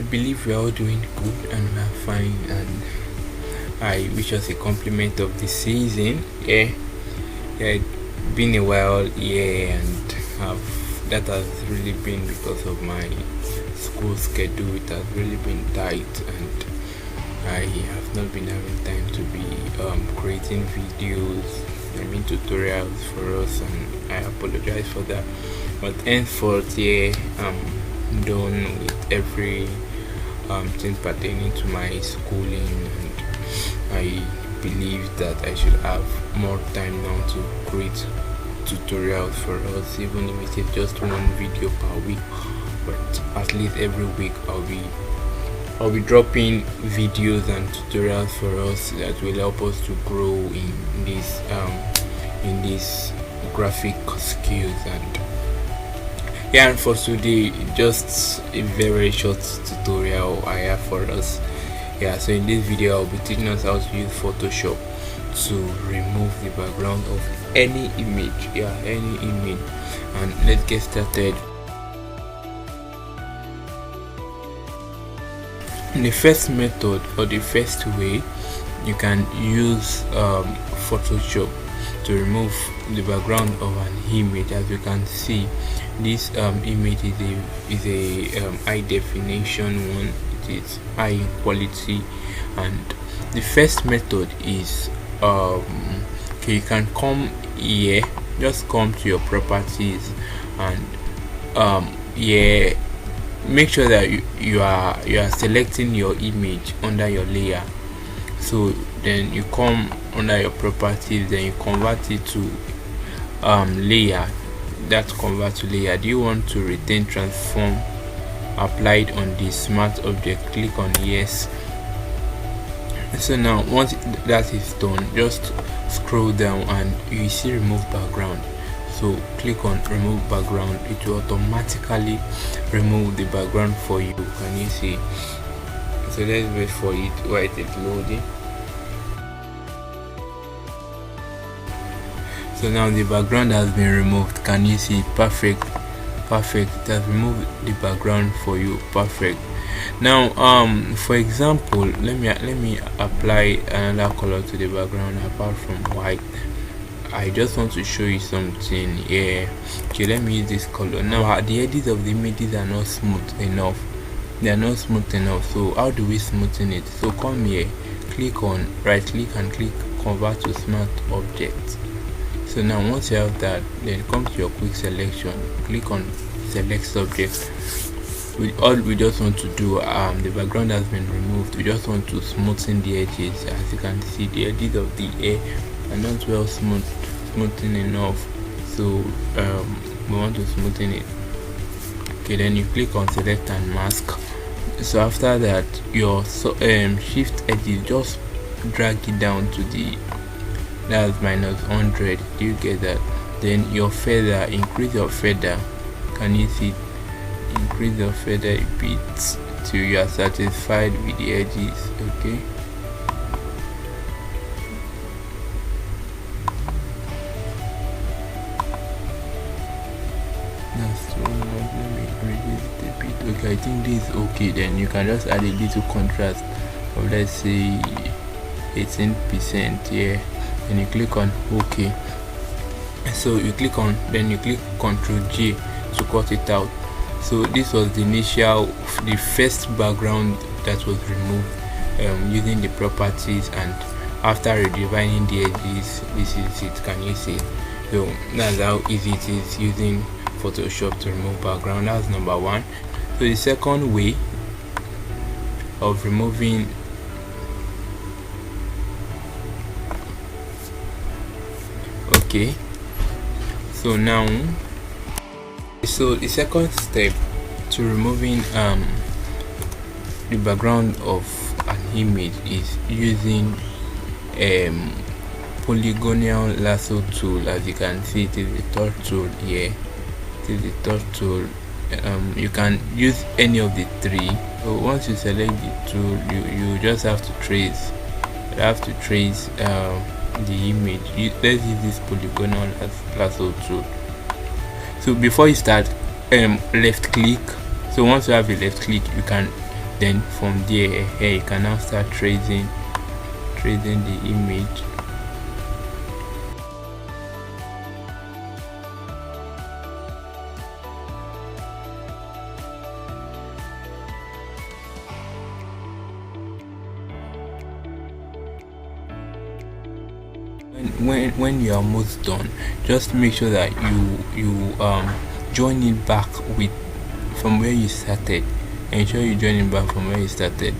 believe we are all doing good and we are fine, and I wish us a compliment of the season. Yeah, been a while, and that has really been because of my school schedule. It has really been tight, and I have not been having time to be creating videos, tutorials for us, and I apologize for that. But henceforth, I'm done with every thing pertaining to my schooling, and I believe that I should have more time now to create tutorials for us, even if it is just one video per week. But at least every week I'll be dropping videos and tutorials for us that will help us to grow in this graphic skills. And for today, just a very short tutorial I have for us. So in this video I'll be teaching us how to use Photoshop to remove the background of any image. And let's get started. The first method, or the first way you can use Photoshop to remove the background of an image. As you can see, this image is a high definition one. It is high in quality, and the first method is okay, you can come here, just come to your properties, and make sure that you are selecting your image under your layer. So then you come under your properties, then you convert it to layer. That convert to layer. Do you want to retain transform applied on the smart object? Click on yes. So now once that is done, just scroll down and you see remove background. So click on remove background. It will automatically remove the background for you. Can you see? So let's wait for it while it is loading. So now the background has been removed. Can you see? Perfect. It has removed the background for you. Perfect. Now for example, let me apply another color to the background apart from white. I just want to show you something here. Okay, let me use this color. Now the edges of the images are not smooth enough. So how do we smoothen it? So come here, click on right click and click convert to smart object. So now once you have that, then come to your quick selection, click on select subject. All we just want to do, the background has been removed, we just want to smoothen the edges. As you can see, the edges of the hair are not well smoothing enough, so we want to smoothen it. Okay, then you click on select and mask. So after that, your shift edges, just drag it down to that's -100. Do you get that? Then your feather, increase your feather. Can you see? Increase your feather a bit till you are satisfied with the edges. Okay, that's too much. Let me reduce it a bit. Okay, I think this is okay. Then you can just add a little contrast of, let's say, 18% here. And you click on OK. So you click Ctrl J to cut it out. So this was the first background that was removed using the properties, and after redefining the edges, this is it. Can you see? So that's how easy it is using Photoshop to remove background. That's number one. So the second way of removing so the second step to removing the background of an image is using polygonal lasso tool. As you can see, it is the third tool here. You can use any of the three. So once you select the tool, you just have to trace the image. Let's use this polygonal lasso tool. So before you start, left click. So once you have a left click, you can Then from there, here you can now start tracing the image. When you are almost done, just make sure that you join it back with from where you started. Ensure you join it back from where you started.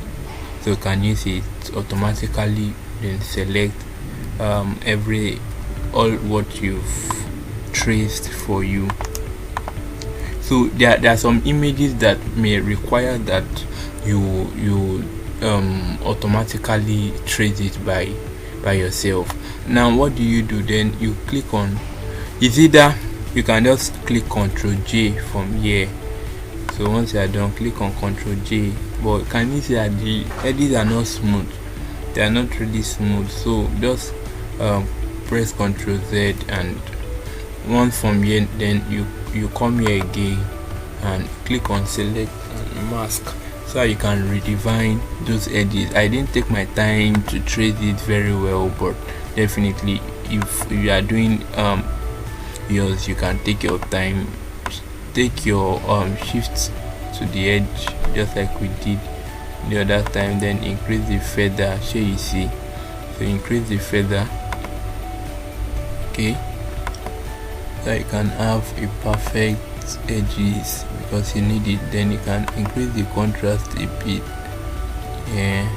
So can you see it automatically then select all what you've traced for you. So there are some images that may require that you automatically trace it by yourself. Now what do? Then you click on, it's either you can just click Ctrl J from here. So once you are done, click on Ctrl J. But can you see that the edges are not smooth? They are not really smooth. So just press Ctrl Z, and once from here, then you come here again and click on select and mask, so you can redefine those edges. I didn't take my time to trace it very well, but definitely if you are doing yours, you can take your time, take your shift to the edge just like we did the other time, then increase the feather. Sure, you see, so increase the feather, okay, so you can have a perfect edges because you need it. Then you can increase the contrast a bit, yeah,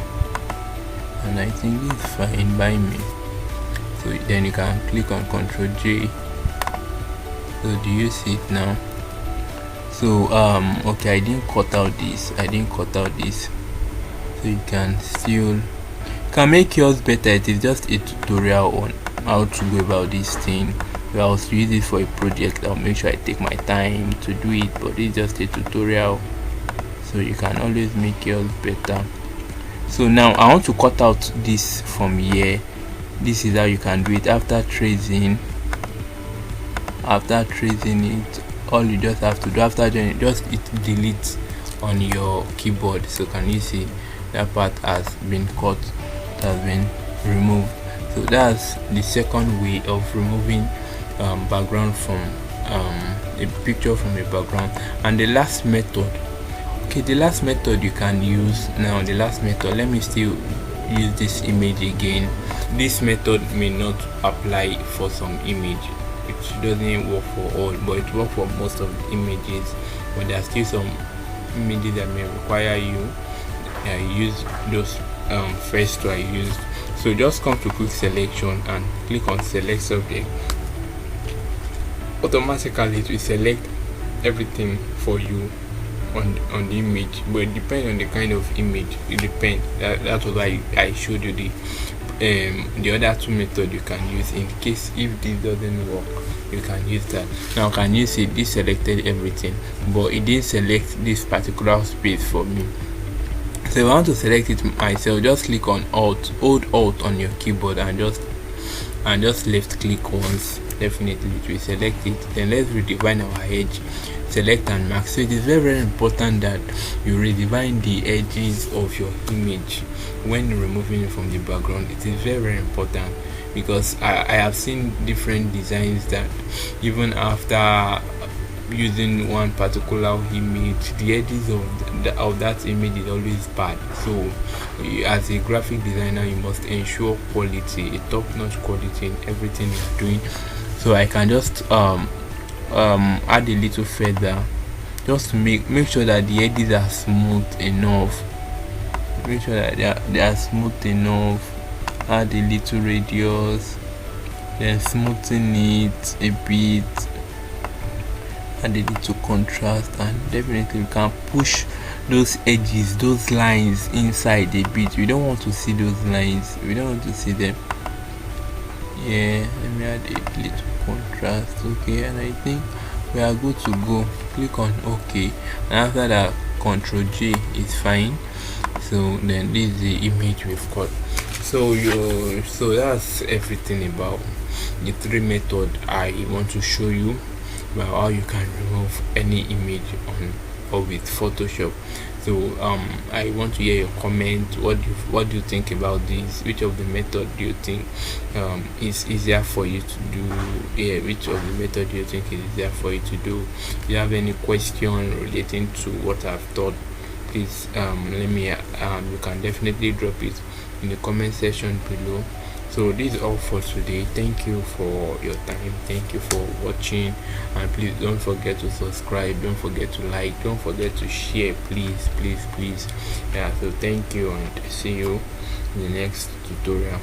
and I think it's fine by me. So then you can click on Ctrl J. So do you see it now? So okay, I didn't cut out this, so you can still make yours better. It is just a tutorial on how to go about this thing. If I was to use it for a project, I'll make sure I take my time to do it, but it's just a tutorial, so you can always make yours better. So now I want to cut out this from here. This is how you can do it. After tracing it, all you just have to do after doing it, just hit delete on your keyboard. So can you see that part has been cut, has been removed? So that's the second way of removing background from a picture from a background. And the last method, the last method you can use now, let me still use this image again. This method may not apply for some image, it doesn't work for all, but it works for most of the images. But there are still some images that may require you use those first two I used. So just come to quick selection and click on select subject. Automatically it will select everything for you on the image, but it depends on the kind of image. It depends. That's why I showed you the other two methods you can use in case if this doesn't work. You can use that. Now can you see this selected everything, but it didn't select this particular space for me. So if I want to select it myself, just click on hold alt on your keyboard and just left click once. Definitely it will select it. Then let's redefine our edge, select and mark. So it is very important that you redefine the edges of your image when removing it from the background. It is very important, because I have seen different designs that even after using one particular image, the edges of that image is always bad. So as a graphic designer, you must ensure quality, a top-notch quality in everything you're doing. So I can just add a little feather just to make sure that the edges are smooth enough. Make sure that they are smooth enough. Add a little radius, then smoothen it a bit, add a little contrast, and definitely you can push those edges, those lines inside a bit. We don't want to see those lines, we don't want to see them. Yeah, let me add a little contrast. Okay, and I think we are good to go. Click on OK, and after that Ctrl J is fine. So then this is the image we've got. So that's everything about the three methods I want to show you about how you can remove any image on or with Photoshop. So I want to hear your comment. What do you think about this? Which of the method do you think is easier for you to do? Yeah, which of the method do you think is easier for you to do? If you have any question relating to what I've taught, please let me you can definitely drop it in the comment section below. So this is all for today. Thank you for your time, thank you for watching, and please don't forget to subscribe, don't forget to like, don't forget to share, please. Yeah, so thank you, and see you in the next tutorial.